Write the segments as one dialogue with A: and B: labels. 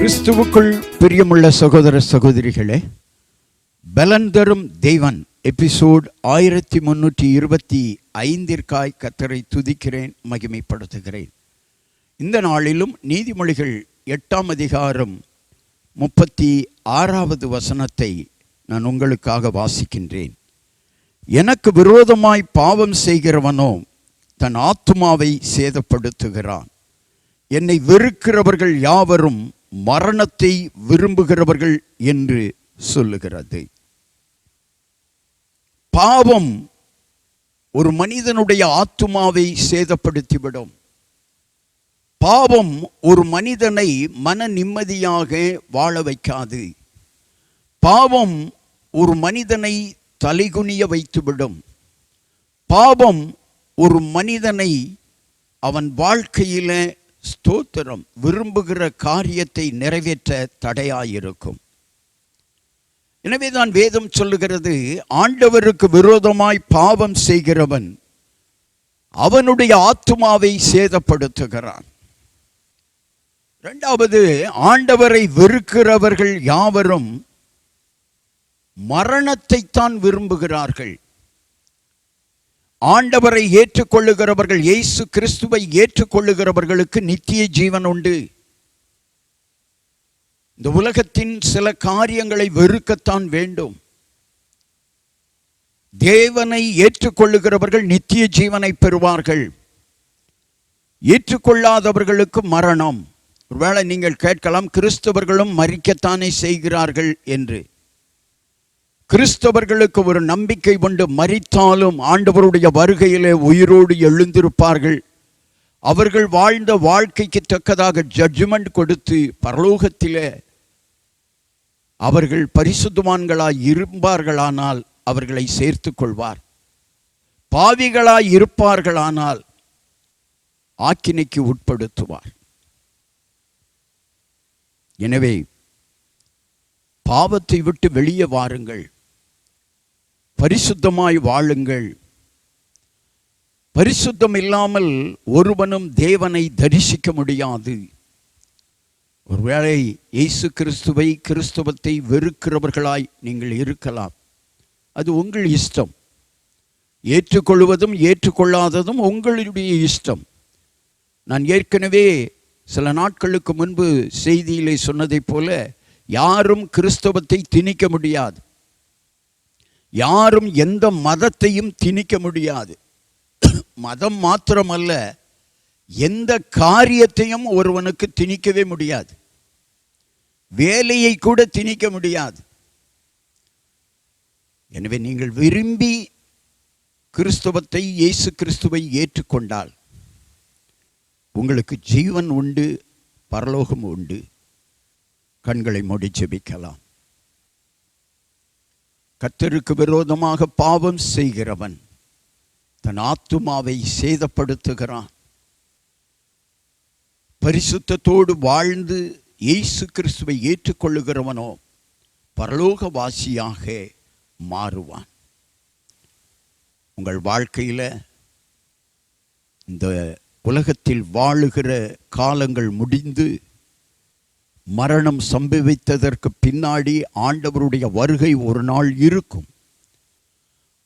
A: கிறிஸ்துவுக்குள் பிரியமுள்ள சகோதர சகோதரிகளே, பலன் தரும் தேவன் எபிசோட் 1325 கர்த்தரை துதிக்கிறேன், மகிமைப்படுத்துகிறேன். இந்த நாளிலும் நீதிமொழிகள் 8ஆம் அதிகாரம் 36வது வசனத்தை நான் உங்களுக்காக வாசிக்கின்றேன். எனக்கு விரோதமாய் பாவம் செய்கிறவனோ தன் ஆத்துமாவை சேதப்படுத்துகிறான். என்னை வெறுக்கிறவர்கள் யாவரும் மரணத்தை விரும்புகிறவர்கள் என்று சொல்லுகிறது. பாவம் ஒரு மனிதனுடைய ஆத்துமாவை சேதப்படுத்திவிடும். பாவம் ஒரு மனிதனை மன நிம்மதியாக வாழ வைக்காது. பாவம் ஒரு மனிதனை தலைகுனிய வைத்துவிடும். பாவம் ஒரு மனிதனை அவன் வாழ்க்கையில ஸ்தோத்திரம் விரும்புகிற காரியத்தை நிறைவேற்ற தடையாயிருக்கும். எனவேதான் வேதம் சொல்லுகிறது, ஆண்டவருக்கு விரோதமாய் பாவம் செய்கிறவன் அவனுடைய ஆத்துமாவை சேதப்படுத்துகிறான். இரண்டாவது, ஆண்டவரை வெறுக்கிறவர்கள் யாவரும் மரணத்தைத்தான் விரும்புகிறார்கள். ஆண்டவரை ஏற்றுக்கொள்ளுகிறவர்கள், இயேசு கிறிஸ்துவை ஏற்றுக்கொள்ளுகிறவர்களுக்கு நித்திய ஜீவன் உண்டு. இந்த உலகத்தின் சில காரியங்களை வெறுக்கத்தான் வேண்டும். தேவனை ஏற்றுக்கொள்ளுகிறவர்கள் நித்திய ஜீவனை பெறுவார்கள். ஏற்றுக்கொள்ளாதவர்களுக்கு மரணம். ஒருவேளை நீங்கள் கேட்கலாம், கிறிஸ்தவர்களும் மரிக்கத்தானே செய்கிறார்கள் என்று. கிறிஸ்தவர்களுக்கு ஒரு நம்பிக்கை உண்டு, மரித்தாலும் ஆண்டவருடைய வருகையிலே உயிரோடு எழுந்திருப்பார்கள். அவர்கள் வாழ்ந்த வாழ்க்கைக்கு தக்கதாக ஜட்ஜ்மெண்ட் கொடுத்து பரலோகத்திலே அவர்கள் பரிசுத்தவான்களாய் இருப்பார்களானால் அவர்களை சேர்த்து கொள்வார். பாவிகளாய் இருப்பார்களானால் ஆக்கினைக்கு உட்படுத்துவார். எனவே பாவத்தை விட்டு வெளியே வாருங்கள், பரிசுத்தமாய் வாழுங்கள். பரிசுத்தம் இல்லாமல் ஒருவனும் தேவனை தரிசிக்க முடியாது. ஒருவேளை இயேசு கிறிஸ்துவை, கிறிஸ்துவத்தை வெறுக்கிறவர்களாய் நீங்கள் இருக்கலாம். அது உங்கள் இஷ்டம். ஏற்றுக்கொள்வதும் ஏற்றுக்கொள்ளாததும் உங்களுடைய இஷ்டம். நான் ஏற்கனவே சில நாட்களுக்கு முன்பு செய்தியிலே சொன்னதைப் போல, யாரும் கிறிஸ்தவத்தை திணிக்க முடியாது. யாரும் எந்த மதத்தையும் திணிக்க முடியாது. மதம் மாத்திரமல்ல, எந்த காரியத்தையும் ஒருவனுக்கு திணிக்கவே முடியாது. வேலையை கூட திணிக்க முடியாது. எனவே நீங்கள் விரும்பி கிறிஸ்தவத்தை, இயேசு கிறிஸ்துவை ஏற்றுக்கொண்டால் உங்களுக்கு ஜீவன் உண்டு, பரலோகம் உண்டு. கண்களை மூடி ஜெபிக்கலாம். கர்த்தருக்கு விரோதமாக பாவம் செய்கிறவன் தன் ஆத்துமாவை சேதப்படுத்துகிறான். பரிசுத்தத்தோடு வாழ்ந்து இயேசு கிறிஸ்துவை ஏற்றுக்கொள்ளுகிறவனோ பரலோகவாசியாக மாறுவான். உங்கள் வாழ்க்கையில் இந்த உலகத்தில் வாழுகிற காலங்கள் முடிந்து மரணம் சம்பவித்ததற்கு பின்னாடி ஆண்டவருடைய வருகை ஒரு நாள் இருக்கும்.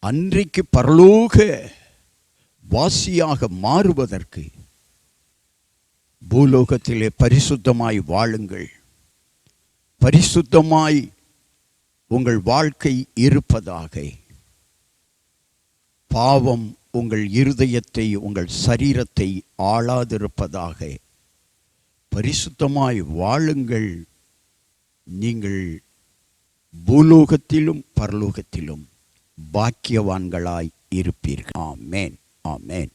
A: அன்றைக்கு பரலோக வாசியாக மாறுவதற்கு பூலோகத்திலே பரிசுத்தமாய் வாழுங்கள். பரிசுத்தமாய் உங்கள் வாழ்க்கை இருப்பதாக. பாவம் உங்கள் இருதயத்தை, உங்கள் சரீரத்தை ஆளாதிருப்பதாக. பரிசுத்தமாய் வாழுங்கள். நீங்கள் பூலோகத்திலும் பரலோகத்திலும் பாக்கியவான்களாய் இருப்பீர்கள். ஆமேன், ஆமேன்.